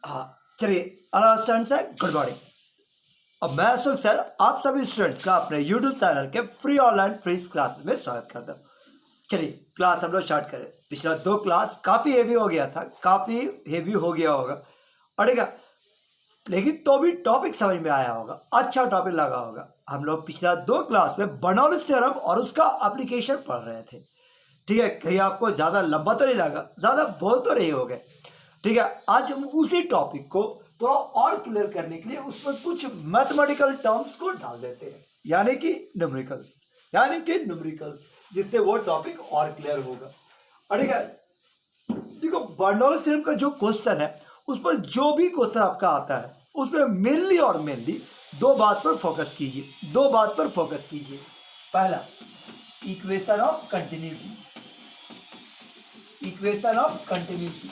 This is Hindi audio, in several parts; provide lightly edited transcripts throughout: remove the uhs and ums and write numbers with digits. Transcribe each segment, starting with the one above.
हाँ, चलिए स्टूडेंट्स है, गुड मॉर्निंग। अब मैं अशोक सर आप सभी स्टूडेंट्स का अपने यूट्यूब चैनल के फ्री ऑनलाइन फ्री क्लासेस में स्वागत करता हूँ। चलिए क्लास हम लोग स्टार्ट करें। पिछला 2 क्लास काफ़ी हेवी हो गया था, काफ़ी हेवी हो गया होगा अड़ेगा, लेकिन तो भी टॉपिक समझ में आया होगा, अच्छा टॉपिक लगा होगा। हम लोग पिछला 2 क्लास में बर्नौलीज थ्योरम और उसका एप्लीकेशन पढ़ रहे थे। ठीक है, कहीं आपको ज़्यादा लंबा तो नहीं लगा, ज़्यादा बोर तो नहीं हो गए। ठीक है, आज हम उसी टॉपिक को थोड़ा और क्लियर करने के लिए उसमें कुछ मैथमेटिकल टर्म्स को डाल देते हैं, यानी कि न्यूमेरिकल्स, जिससे वो टॉपिक और क्लियर होगा। ठीक है, देखो बर्नौलीज थ्योरम का जो क्वेश्चन है, उस पर जो भी क्वेश्चन आपका आता है उसमें मेनली 2 बात पर फोकस कीजिए। पहला, इक्वेशन ऑफ कंटिन्यूटी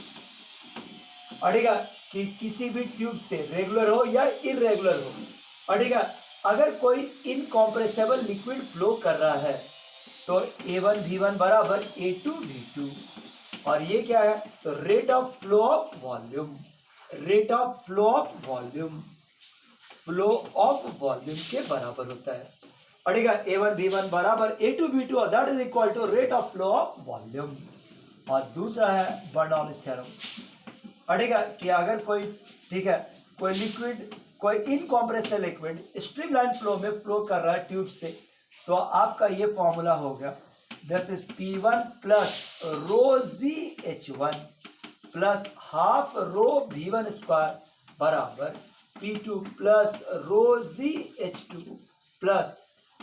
अड़ेगा कि किसी भी ट्यूब से रेगुलर हो या इरेगुलर हो, अड़ेगा अगर कोई इनकॉम्प्रेसेबल लिक्विड फ्लो कर रहा है तो A1 V1 बराबर A2 V2, और ये क्या है तो rate of flow of volume के बराबर होता है। अड़ेगा A1 V1 बराबर A2 V2 और that is equal to rate of flow of volume. और दूसरा है बर्नौलीज थ्योरम, अड़ेगा कि अगर कोई कोई इनकॉम्प्रेसिबल लिक्विड स्ट्रीमलाइन फ्लो में फ्लो कर रहा है ट्यूब से, तो आपका ये फॉर्मूला होगा this is P1 plus rho ZH1 plus half rho V1 square बराबर P2 plus rho ZH2 plus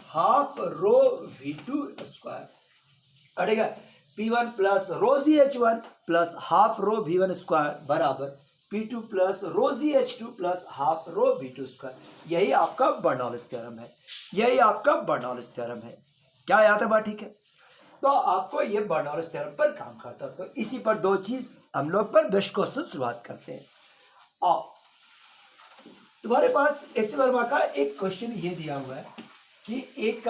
half rho V2 square. अड़ेगा P1 plus rho ZH1 plus half rho V1 square बराबर P2 plus rho ZH2 plus half rho V2 square. यही आपका बर्नौलीज थ्योरम है। क्या याद है बात? ठीक है, तो आपको ये बर्नौलीज थ्योरम पर काम करता है। तो इसी पर 2 चीज हम लोग पर बेस्ट क्वेश्चन शुरुआत करते हैं। और तुम्हारे पास एस वर्मा का एक क्वेश्चन ये दिया हुआ है कि एक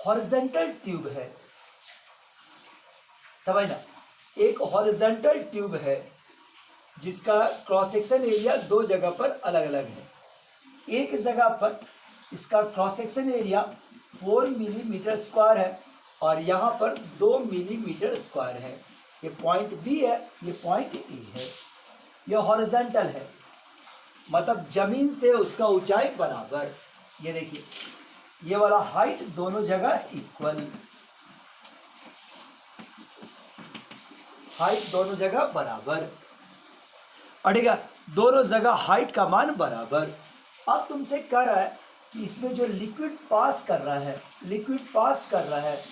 हॉरिजॉन्टल ट्यूब है, समझना, एक हॉरिजॉन्टल ट्यूब है जिसका क्रॉस सेक्शन एरिया 2 जगह पर अलग अलग है। एक जगह पर इसका cross section area 4 millimetre square है और यहाँ पर 2 मिलीमीटर स्क्वायर है। ये पॉइंट बी है, ये पॉइंट ए है। ये हॉरिजॉन्टल है, मतलब जमीन से उसका ऊंचाई बराबर। ये देखिए, ये वाला हाइट दोनों जगह इक्वल, हाइट दोनों जगह बराबर। अड़ेगा दोनों जगह हाइट का मान बराबर। अब तुमसे कह रहा है कि इसमें जो लिक्विड पास कर रहा है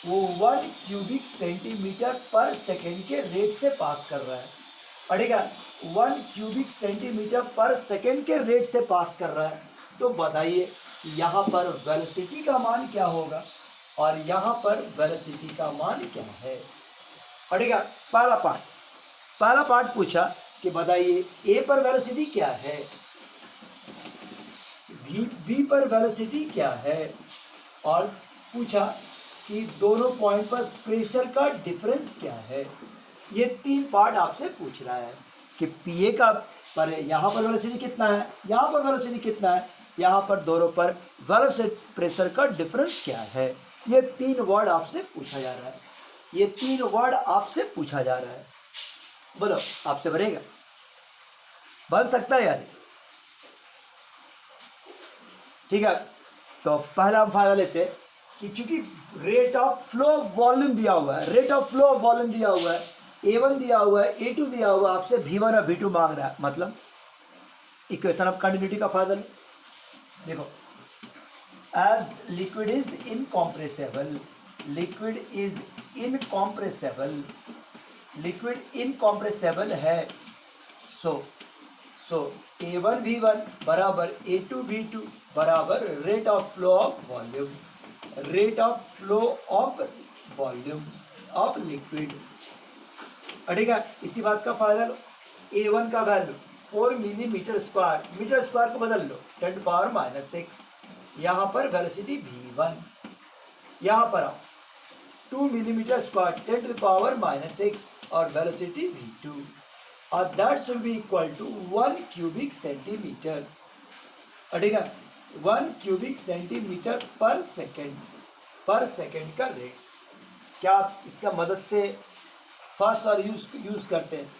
वो 1 क्यूबिक सेंटीमीटर पर सेकेंड के रेट से पास कर रहा है। अड़ेगा 1 क्यूबिक सेंटीमीटर पर सेकेंड के रेट से पास कर रहा है, तो बताइए यहाँ पर वेलोसिटी का मान क्या होगा और यहाँ पर वेलोसिटी का मान क्या है। अड़ेगा पहला पार्ट पूछा कि बताइए ए पर वेलोसिटी क्या है, बी पर वेलोसिटी क्या है, और पूछा कि दोनों पॉइंट पर प्रेशर का डिफरेंस क्या है। ये 3 पार्ट आपसे पूछ रहा है कि पीए का पर यहाँ पर वेलोसिटी कितना है, यहाँ पर वेलोसिटी कितना है, यहाँ पर दोनों पर वेलोसिटी प्रेशर का डिफरेंस क्या है। ये 3 वर्ड आपसे पूछा जा रहा है। बोलो आपसे बनेगा, बन सकता है यार? ठीक है, तो पहला हम फायदा लेते हैं कि चूंकि रेट ऑफ फ्लो वॉल्यूम दिया हुआ है, A1 दिया हुआ है, A2 दिया हुआ है, आपसे V1 और V2 मांग रहा है, मतलब इक्वेशन ऑफ कंटिन्यूटी का फायदा ले। देखो, एज लिक्विड इनकॉम्प्रेसेबल है, सो A1 V1 बराबर A2 V2 बराबर rate of flow of volume of liquid. अड़ेगा इसी बात का फायदा लो। A1 का value 4 millimetre square, metre square को बदल लो 10⁻⁻6, यहाँ पर वेलोसिटी V1, यहाँ पर आओ 2 मिलीमीटर स्क्वायर 10⁻⁻6 और वेलोसिटी V2। और that should be equal to 1 cubic centimetre, ठीक है, 1 क्यूबिक सेंटीमीटर पर सेकेंड का रेट्स। क्या आप इसका मदद से फर्स्ट और यूज करते हैं,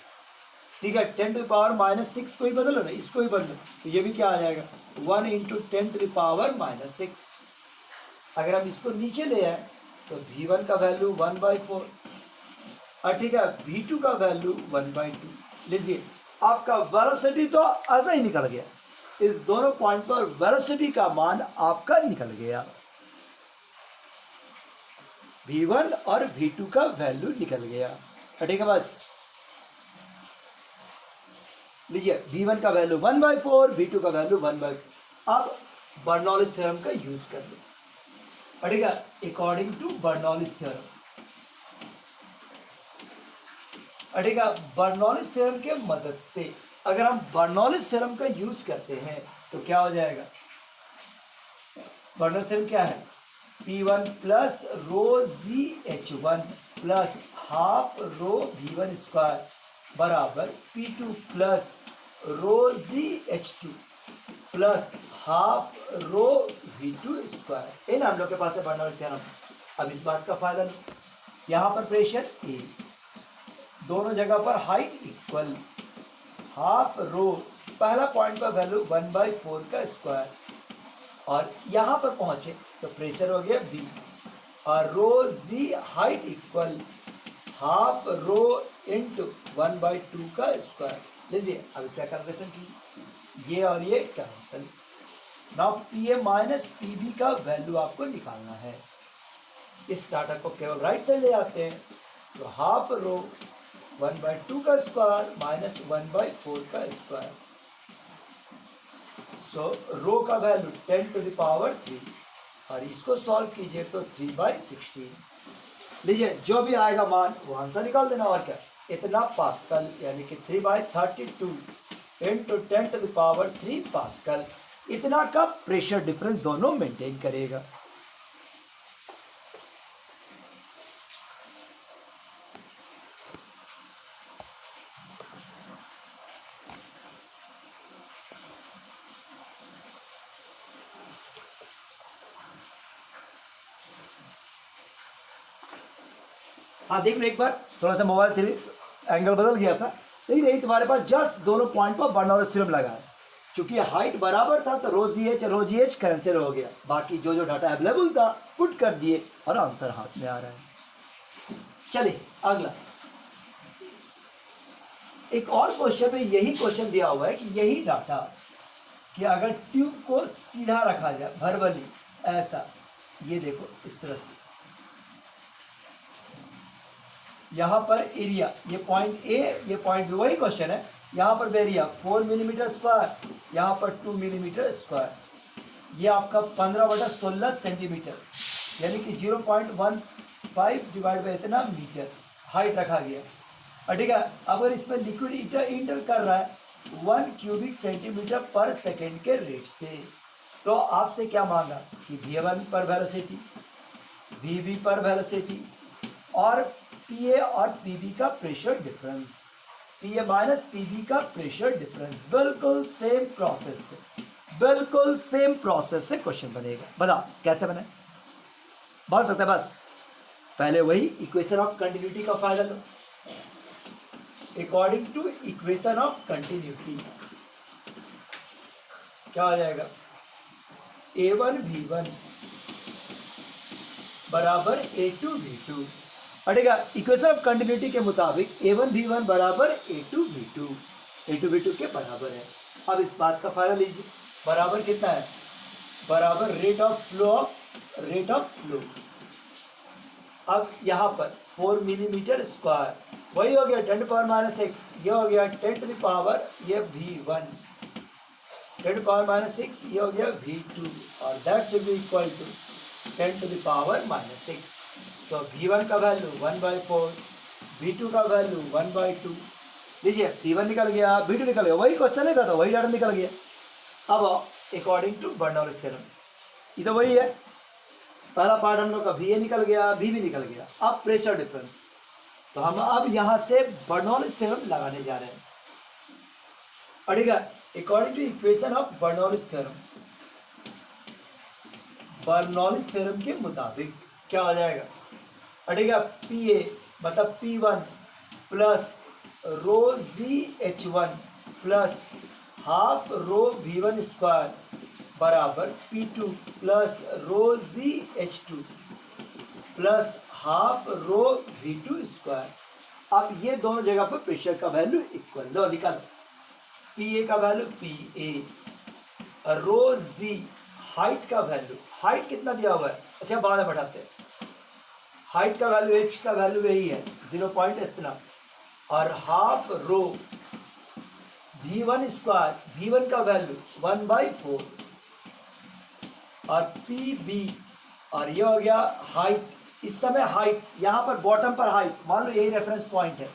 ठीक है, 10⁻⁻6 को ही बदलो ना, इसको ही बदलो, तो ये भी क्या आ जाएगा 1 इंटू 10⁻⁻6। अगर हम इसको नीचे ले आए तो V1 का वैल्यू 1/4 और ठीक है V2 का वैल्यू 1/2। लीजिए आपका वेलोसिटी तो ऐसा ही निकल गया, इस दोनों पॉइंट पर वेलोसिटी का मान आपका निकल गया, V1 और V2 का वैल्यू निकल गया, ठीक है। बस लीजिए V1 का वैल्यू 1/4, V2 का वैल्यू 1/4। अब बर्नौलीज थ्योरम का यूज कर लो, ठीक है, अकॉर्डिंग टू बर्नौलीज थ्योरम, ठीक है। बर्नौलीज थ्योरम के मदद से अगर हम बर्नौलीज थ्योरम का यूज करते हैं तो क्या हो जाएगा, बर्नौलीज थ्योरम क्या है, P1 plus rho ZH1 plus half rho V1 square बराबर P2 plus rho ZH2 plus half rho V2 square. इन हम लोग के पास है बर्नौलीज थ्योरम। अब इस बात का फायदा लो, यहाँ पर प्रेशर A, दोनों जगह पर हाइट इक्वल, हाफ रो पहला पॉइंट पर वैल्यू 1/4 का स्क्वायर और यहाँ पर पहुंचे तो प्रेशर हो गया B और रो Z height equal half rho into 1/2 का स्क्वायर। लीजिए अब इसका कैलकुलेशन कीजिए, ये और ये cancel. Now PA minus PB का वैल्यू आपको निकालना है। इस डाटा को केवल राइट साइड ले आते हैं तो हाफ रो 1/2 का स्क्वायर माइनस 1/4 का स्क्वायर। सो रो का वैल्यू 10⁻³ और इसको सॉल्व कीजिए तो 3/16। लीजिए जो भी आएगा मान वो आंसर निकाल देना, और क्या, इतना पास्कल यानी कि 3/32 इंटू 10⁻³ पास्कल, इतना का प्रेशर डिफरेंस दोनों मेंटेन करेगा। हाँ देख लो एक बार, थोड़ा सा मोबाइल थ्री एंगल बदल गया था, लेकिन यही तुम्हारे पास जस्ट दोनों पॉइंट पर बर्नौलीज थ्योरम लगा है। चूंकि हाइट बराबर था तो रो जी एच कैंसिल हो गया, बाकी जो जो डाटा अवेलेबल था पुट कर दिए और आंसर हाथ में आ रहा है। चलिए अगला एक और क्वेश्चन में यही क्वेश्चन दिया हुआ है कि यही डाटा कि अगर ट्यूब को सीधा रखा जाए भरवली ऐसा, ये देखो इस तरह से, यहाँ पर एरिया, ये पॉइंट ए, ये पॉइंट बी, वही क्वेश्चन है। यहाँ पर एरिया 4 मिलीमीटर स्क्वायर, यहाँ पर 2 मिलीमीटर स्क्वायर, ये आपका 15/16 सेंटीमीटर यानी कि 0.15 डिवाइड बाई इतना मीटर हाइट रखा गया, ठीक है। अगर इसमें लिक्विड इंटर कर रहा है 1 क्यूबिक सेंटीमीटर पर सेकेंड के रेट से, तो आपसे क्या मांगा कि V1 पर वेलोसिटी, VB पर वेलोसिटी और PA और PB का pressure difference, PA minus PB का प्रेशर डिफरेंस। बिल्कुल सेम प्रोसेस से, बिल्कुल सेम प्रोसेस से क्वेश्चन बनेगा। बता कैसे बने, बोल सकते हैं। बस पहले वही इक्वेशन ऑफ कंटिन्यूटी का फायदा लो। According to equation of continuity क्या हो जाएगा, A1 V1 बराबर A2 V2, ठीक है। इक्वेशन ऑफ कंटिन्यूटी के मुताबिक A1 V1 बराबर A2 V2, A2 V2 के बराबर है। अब इस बात का फायदा लीजिए, बराबर कितना है, बराबर रेट ऑफ फ्लो। अब यहाँ पर 4 मिलीमीटर स्क्वायर, वही हो गया 10⁻⁻6, ये हो गया 10 टू द पावर, ये V1 10⁻⁻6, ये हो गया V2 और that should be equal to 10 to the power -6। सो V1 का वैल्यू 1/4, V2 का वैल्यू 1/2। लीजिए V1 निकल गया, V2 निकल गया, वही क्वेश्चन है था तो वही डाटा निकल गया। अब अकॉर्डिंग टू बर्नौलीज थ्योरम, ये तो वही है, पहला पार्ट हम लोग का VA निकल गया, VB निकल गया। अब प्रेशर डिफरेंस, तो हम अब यहाँ से बर्नौलीज थ्योरम लगाने जा रहे हैं। अड़ेगा according to equation of Bernoulli's theorem के मुताबिक क्या हो जाएगा? अड़ेगा पी ए मतलब P1 plus rho ZH1 plus half rho V1 square बराबर P2 plus rho ZH2 plus half rho V2 square. अब ये दोनों जगह पर प्रेशर का वैल्यू इक्वल, लो निकालो। पी ए का value P A, rho g height का वैल्यू, हाइट कितना दिया हुआ है, अच्छा बाद में बढ़ाते हैं। हाइट का वैल्यू एच का वैल्यू यही है 0 इतना, और half rho V1 square, V1 का वैल्यू 1/4 और पी बी, और ये हो गया हाइट। इस समय हाइट यहाँ पर बॉटम पर हाइट मान लो यही रेफरेंस पॉइंट है,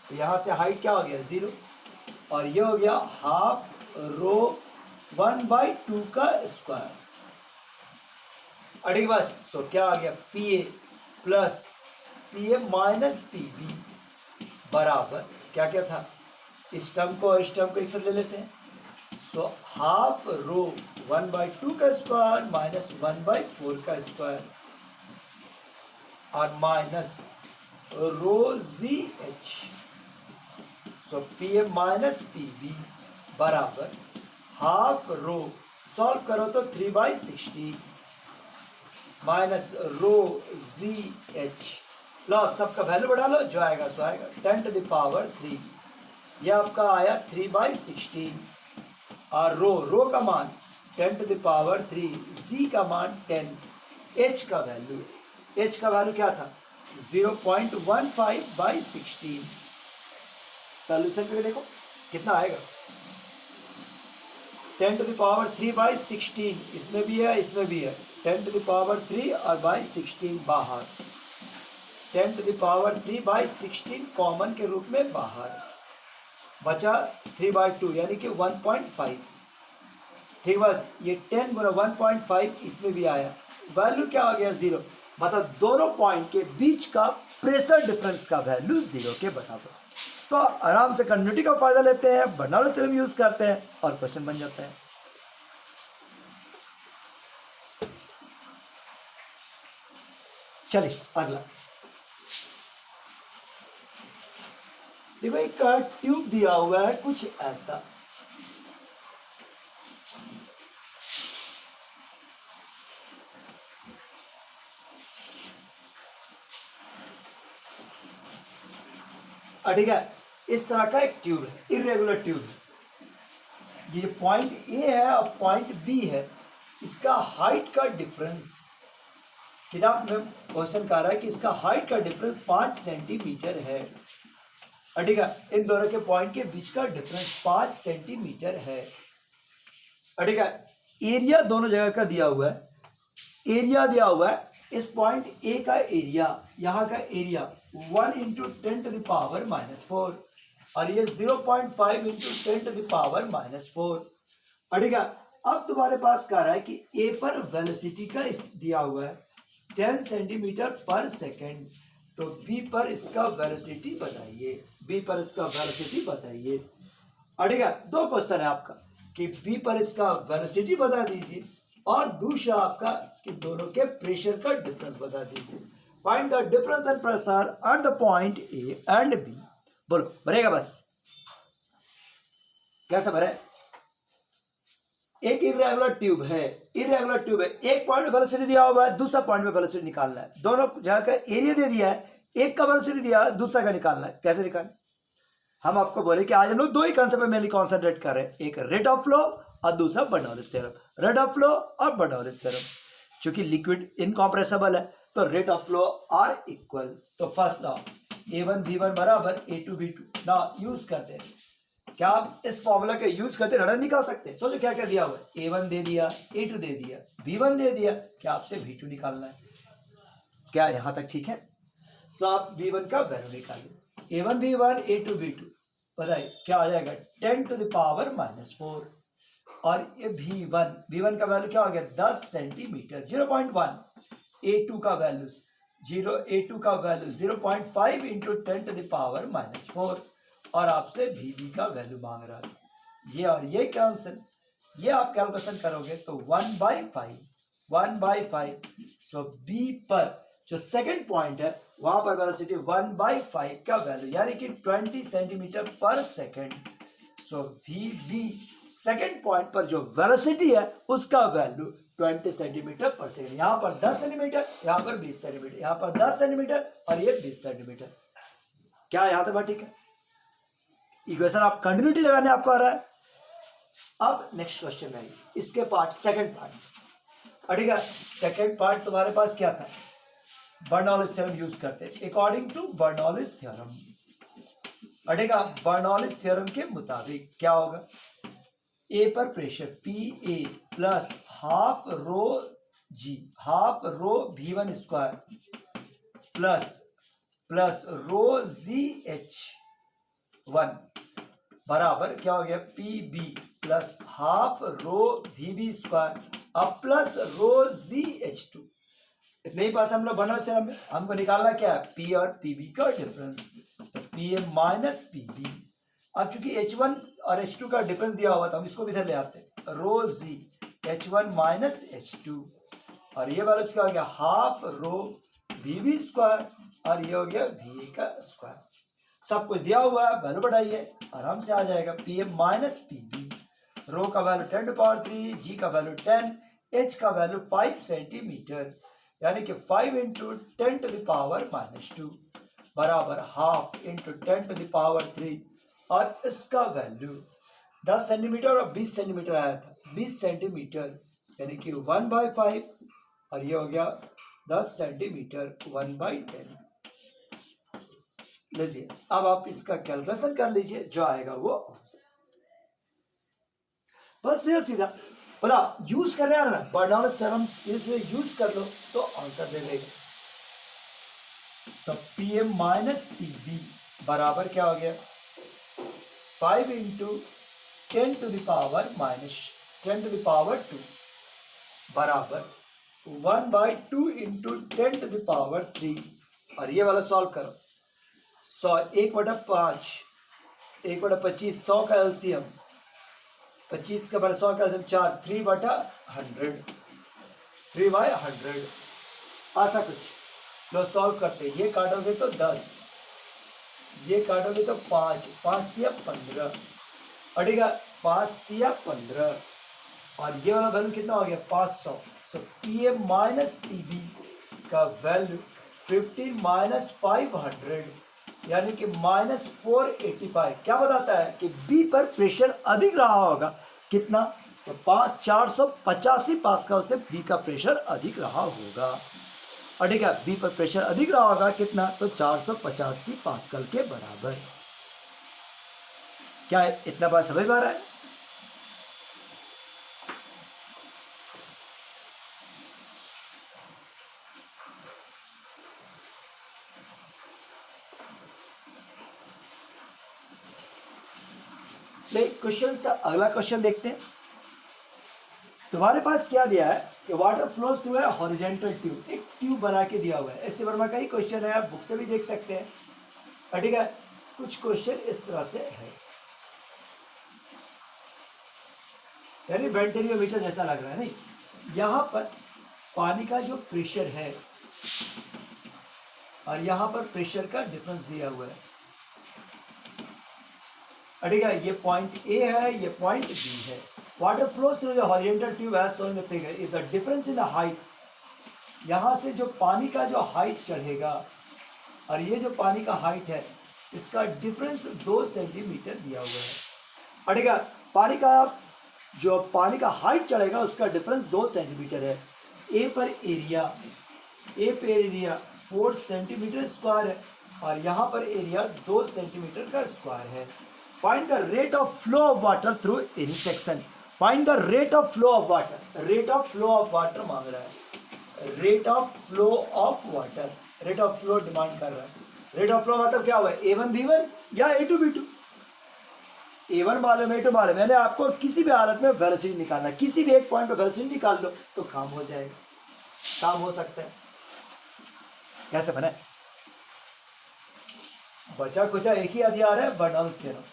तो यहाँ से हाइट क्या हो गया 0, और ये हो गया हाफ रो 1/2 का स्क्वायर। अड़ी बस, सो क्या आ गया P A plus P A minus P B बराबर क्या क्या था, इस टर्म को एक साथ ले लेते हैं। सो हाफ रो 1/2 का स्क्वायर माइनस 1/4 का स्क्वायर और minus rho g h. So P A minus P B बराबर हाफ रो, सॉल्व करो तो 3/16 माइनस रो जी एच, लो सबका वैल्यू बढ़ा लो, जो आएगा सो आएगा 10⁻3। यह आपका आया 3/16 और रो का मान 10⁻3, जी का मान 10, एच का वैल्यू क्या था 0.15/16। सॉल्यूशन पे देखो कितना आएगा 10⁻3/16, इसमें भी है इसमें भी है, 10⁻3 और 16 बाहर, 10⁻3/16 कॉमन के रूप में बाहर बचा 3/2 यानी कि 1.5। ठीक, बस ये 10 गुना 1.5 इसमें भी आया, वैल्यू क्या हो गया 0, मतलब दोनों पॉइंट के बीच का प्रेशर डिफरेंस का वैल्यू 0 के बराबर। तो आराम से कंटिन्यूटी का फायदा लेते हैं, बर्नौली थ्योरम यूज करते हैं और क्वेश्चन बन जाता है। चलिए अगला देखो, एक ट्यूब दिया हुआ है कुछ ऐसा, ठीक है, इस तरह का एक ट्यूब है, इरेगुलर ट्यूब है, ये पॉइंट ए है और पॉइंट बी है, इसका हाइट का डिफरेंस, किताब में क्वेश्चन कह रहा है कि इसका हाइट का डिफरेंस 5 सेंटीमीटर है। ठीक है, इन दोनों के पॉइंट के बीच का डिफरेंस 5 सेंटीमीटर है। ठीक है, एरिया दोनों जगह का दिया हुआ है, एरिया दिया हुआ है, इस पॉइंट ए का एरिया, यहाँ का एरिया 1 × 10⁻⁻4 और ये 0.5 × 10⁻⁻4। ठीक है, अब तुम्हारे पास कह रहा है कि ए पर वेलोसिटी का इस दिया हुआ है 10 सेंटीमीटर पर सेकेंड, तो बी पर इसका वेलोसिटी बताइए, ठीक है, दो क्वेश्चन है आपका कि बी पर इसका वेलोसिटी बता दीजिए और दूसरा आपका कि दोनों के प्रेशर का डिफरेंस बता दीजिए। Find the difference in pressure at the point A and B. बोलो, भरेगा बस, कैसे भरे? एक इरेगुलर ट्यूब है, एक पॉइंट पे वेलोसिटी दिया हुआ है, दूसरा पॉइंट पे वेलोसिटी निकालना है, दोनों जगह का एरिया दे दिया है, एक का वेलोसिटी दिया है, दूसरा का निकालना है। कैसे निकालें? हम आपको बोले कि आज हम लोग दो ही कंसेप्ट पे मेनली कॉन्सेंट्रेट कर रहे हैं, एक रेट ऑफ फ्लो और दूसरा Bernoulli's theorem. Rate of flow और बर्नौलीज थ्योरम, चूंकि लिक्विड इनकॉम्प्रेसिबल है तो rate of flow are equal, तो फर्स्ट लॉ A1 V1 बराबर A2 V2 लॉ यूज करते हैं। क्या आप इस फॉर्मूला के यूज करते रडर निकाल सकते हैं? सोचो क्या क्या दिया हुआ है, A1 दे दिया, A2 दे दिया, V1 दे दिया, क्या आपसे V2 निकालना है? क्या यहां तक ठीक है? सो आप V1 का वैल्यू निकालिए, A1 V1 A2 V2, बताइए क्या आ जाएगा 10⁻⁻4 और ये V1 का वैल्यू क्या हो गया 10 सेंटीमीटर 0.1, A2 का वैल्यू 0.5 × 10⁻⁻4 और आपसे VB का वैल्यू मांग रहा है। ये और ये कैंसिल, ये आप कैलकुलेशन करोगे तो 1/5 सो बी पर जो सेकंड पॉइंट है वहां पर वेलोसिटी 1/5 का वैल्यू यानी कि 20 सेंटीमीटर पर second. So V B second point पर जो वेलोसिटी है उसका वैल्यू 20 सेंटीमीटर पर सेकंड। यहां पर 10 सेंटीमीटर, यहां पर 20 सेंटीमीटर, यहां पर 10 सेंटीमीटर और ये 20 सेंटीमीटर। क्या यहां तक बात ठीक है? इक्वेशन आप कंटिन्यूटी लगाने आपको आ रहा है। अब नेक्स्ट क्वेश्चन है इसके पार्ट, सेकंड पार्ट। ठीक है, सेकंड पार्ट तुम्हारे पास क्या था? बर्नौलिस थ्योरम यूज करते हैं। अकॉर्डिंग टू बर्नौलिस थ्योरम, ठीक है, बर्नौलिस थ्योरम के मुताबिक क्या होगा? ए पर pressure P A plus half rho V1 square plus rho GH1 बराबर क्या हो गया? P B plus half rho VB square अब प्लस रो GH2। इतने ही पास हम लोग बना उससे हमको निकालना क्या है? पी और पीबी का डिफरेंस, तो पीए माइनस पीबी। अब चूंकि H1 और H2 का डिफरेंस दिया हुआ था हम इसको भी इधर ले आते हैं, रो जी H1 माइनस H2 और ये वाला क्या हो गया? हाफ रो VB स्क्वायर और ये हो गया VA का स्क्वायर। सब कुछ दिया हुआ है, वैल्यू बढ़ाइए आराम से आ जाएगा। P M minus P B, rho का वैल्यू 10⁻3, जी का वैल्यू 10, एच का वैल्यू 5 सेंटीमीटर यानी कि 5 इंटू 10⁻⁻2 बराबर हाफ इंटू 10⁻3 और इसका वैल्यू 10 सेंटीमीटर और 20 सेंटीमीटर आया था। 20 सेंटीमीटर यानी कि 1/5 और ये हो गया 10 सेंटीमीटर 1/10। लीजिए अब आप इसका कैलकुलेशन कर लीजिए, जो आएगा वो आंसर। बस सीधा सीधा बोला यूज कर रहे हैं ना, बर्नौलिस थ्योरम से यूज कर लो तो आंसर दे देगा। सब पीएम माइनस पीबी बराबर क्या हो गया? 5 इंटू 10⁻⁻2 बराबर 1/2 इंटू 10⁻3 और ये वाला सॉल्व करो। 1/5 1/25 100 का एलसीएम 25 का 100 का एलसीएम 4 3/100 3/100 ऐसा कुछ लो सॉल्व करते। ये काटोगे तो 10, ये काटोगे तो 5 5 या 15 ठीक है, 5 या 15 और ये वाला वैल्यू कितना हो गया? 500। सो पीएम माइनस पीबी का वैल्यू 15 माइनस 500 यानी कि माइनस 485। क्या बताता है कि बी पर प्रेशर अधिक रहा होगा। कितना? तो 485 पास्कल से बी का प्रेशर अधिक रहा होगा। और ठीक है, बी पर प्रेशर अधिक रहा होगा कितना? तो 485 पास्कल के बराबर। क्या इतना बात समझ में आ रहा है? क्वेश्चन से अगला क्वेश्चन देखते हैं। तुम्हारे पास क्या दिया है कि वाटर फ्लोज थ्रू है हॉरिजॉन्टल ट्यूब, एक ट्यूब बना के दिया हुआ है। ऐसे वर्मा का ही क्वेश्चन है, आप बुक से भी देख सकते हैं। ठीक है, कुछ क्वेश्चन इस तरह से है, यानी वेंटिलियोमीटर जैसा लग रहा है नहीं। यहां पर पानी का जो प्रेशर है और यहां पर प्रेशर का डिफरेंस दिया हुआ है। ठीक है, ये पॉइंट ए है, ये पॉइंट बी है। Water flows through the horizontal tube as shown in the figure. If the difference in the height, यहां से जो पानी का जो हाइट चढ़ेगा और ये जो पानी का हाइट है इसका डिफरेंस 2 सेंटीमीटर दिया हुआ है। ठीक है, पानी का जो पानी का हाइट चढ़ेगा उसका डिफरेंस 2 सेंटीमीटर है। ए पर एरिया 4 सेंटीमीटर स्क्वायर है और यहाँ पर एरिया 2 सेंटीमीटर का स्क्वायर है। Find the rate of flow of water through any section. Find the rate of flow of water. Rate of flow of water मांग रहा है, rate of flow of water, rate of flow demand कर रहा है। रेट ऑफ फ्लो मतलब क्या हुआ? A1 B1 या A2 B2। A1 मालूम है, A2 मालूम है, यानी आपको किसी भी हालत में वेलोसिटी निकालना, किसी भी एक पॉइंट पर वेलोसिटी निकाल लो तो काम हो जाएगा, काम हो सकता है। कैसे बने? बचा कुचा एक ही हथियार है, बर्नौलिस थ्योरम।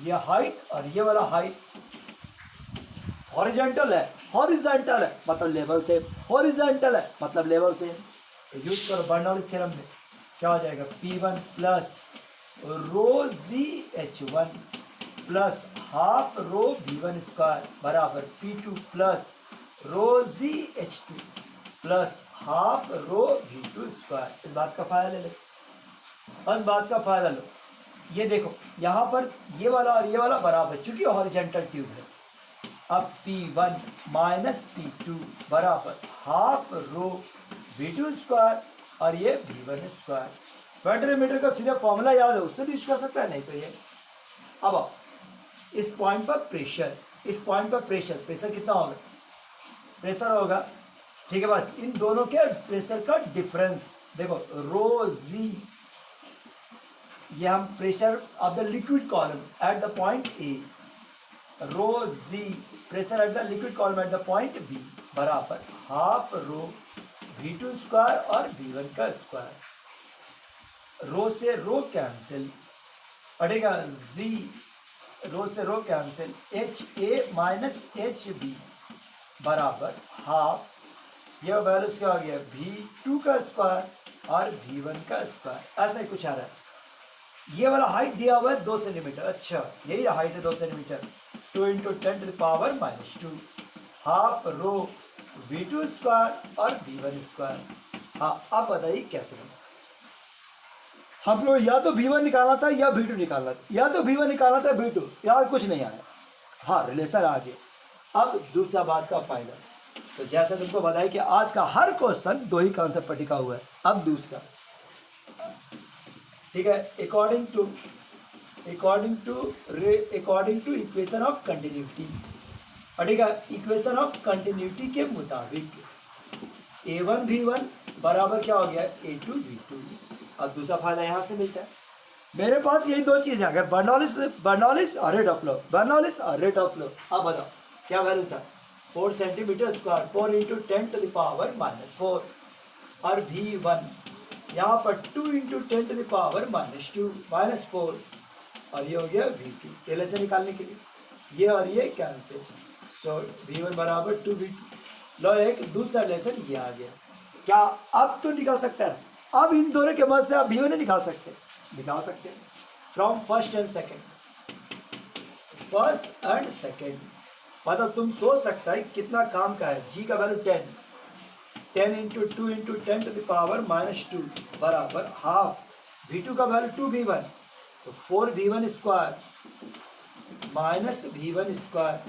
ये हाइट और ये वाला हाइट हॉरिजॉन्टल है, हॉरिजॉन्टल है मतलब लेवल सेम, हॉरिजॉन्टल है मतलब लेवल सेम। तो यूज करो बर्नौलीज थ्योरम में, क्या हो जाएगा P1 प्लस रो जी H1 plus half rho V1 square बराबर P2 प्लस रो जी H2 plus half rho V2 square. इस बात का फायदा ले लो, बस बात का फायदा लो। ये देखो यहाँ पर ये वाला और ये वाला बराबर, चूंकि हॉरिजॉन्टल ट्यूब है। अब P1 माइनस P2 बराबर हाफ रो V2 स्क्वायर और ये V1 स्क्वायर। वाटमीटर का सीधा फॉर्मूला याद है, उससे भी यूज कर सकता है, नहीं तो ये। अब आओ इस पॉइंट पर प्रेशर, इस पॉइंट पर प्रेशर कितना होगा, प्रेशर होगा, ठीक है। बस इन दोनों के प्रेशर का डिफरेंस देखो, रो जी, ये हम pressure of the liquid column at the point A, rho G pressure at the liquid column at the point B बराबर हाफ रो V2 स्क्वायर और V1 का स्क्वायर। रो से रो कैंसिल, पड़ेगा जी, रो से रो कैंसिल, HA माइनस HB बराबर हाफ, यह वैल्यूज क्या हो गया V2 का स्क्वायर और V1 का स्क्वायर। ऐसा ही कुछ आ रहा है। ये वाला हाइट दिया हुआ है 2 सेंटीमीटर, अच्छा यही हाइट है 2 centimetre, 2 into 10 to the power minus 2 half rho V2 square और V1 स्क्वायर। हाँ अब बताइए कैसे बना। हम लोग या तो V1 निकालना था या V2 निकालना था, या तो V1 निकालना था V2, यहाँ कुछ नहीं आया। हाँ रिलेशन आ गया। अब दूसरा बात का फायदा, तो जैसे तुमको बताया कि आज का हर क्वेश्चन 2 ही कॉन्सेप्ट पर टिका हुआ है। अब दूसरा, ठीक है, according to equation of continuity, ठीक है, इक्वेशन ऑफ कंटिन्यूटी के मुताबिक A1 V1 बराबर क्या हो गया A2 V2। अब दूसरा फायदा यहाँ से मिलता है, मेरे पास यही 2 चीजें आ गए, बर्नौलीज और रेट ऑफ फ्लो, बर्नौलीज और रेट ऑफ फ्लो। अब बताओ क्या वैल्यू था, 4 centimetre square, 4 into 10 to the power minus 4 और V1 यहाँ पर 2 into 10 to the power minus 2 minus 4 और ये हो गया V2। रिलेशन निकालने के लिए ये और ये कैंसिल, सो V1 बराबर 2V2। लो एक दूसरा रिलेशन ये आ गया। क्या अब तो निकाल सकता है, अब इन दोनों के मदद से आप V1 निकाल सकते हैं फ्रॉम फर्स्ट एंड सेकेंड। मतलब तुम सोच सकता है कितना काम का है। G का value 10 into 2 into 10 to the power minus 2 बराबर हाफ, V2 का वैल्यू 2V1 तो 4V1 square minus V1 square.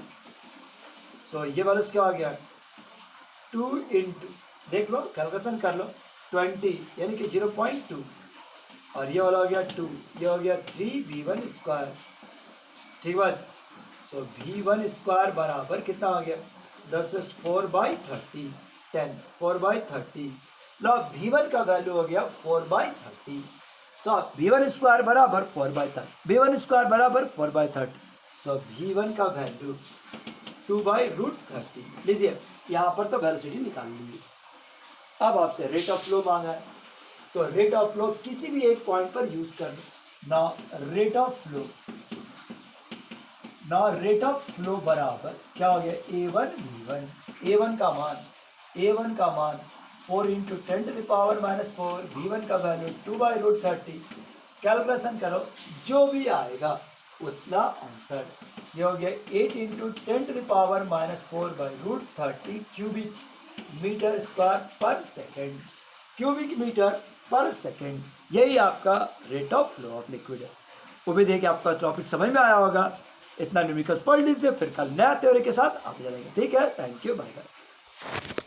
सो ये वैल्यूज क्या आ गया 2 इंटू, देख लो कैलकुलेशन कर लो, 20 यानी कि 0.2 और ये वाला हो गया 2, ये हो गया 3V1 स्क्वायर, ठीक बस। सो V1 स्क्वायर बराबर कितना हो गया 10 4/30, 10 4/30। लो V1 का वैल्यू हो गया 4/30। सो V1 स्क्वायर बराबर 4/30, V1 स्क्वायर बराबर 4/30। सो V1 का वैल्यू 2/√30। लीजिए यहाँ पर तो वेलोसिटी निकाल लीजिए। अब आपसे रेट ऑफ फ्लो मांगा है, तो रेट ऑफ फ्लो किसी भी एक पॉइंट पर यूज कर लो ना। रेट ऑफ फ्लो बराबर क्या हो गया A1 V1, A1 का मान 4 into 10 to the power minus 4, V1 का वैल्यू 2/√30। कैलकुलेशन करो, जो भी आएगा उतना आंसर। ये हो गया 8 into 10 to the power minus 4/√30 cubic metre square पर सेकेंड, क्यूबिक मीटर पर सेकेंड। यही आपका rate of flow of liquid है। उम्मीद है कि आपका टॉपिक समझ में आया होगा। इतना न्यूमेरिकल्स पढ़ लीजिए, फिर कल नया थ्योरी के साथ आप जाएंगे। ठीक है, थैंक यू, बाय बाय।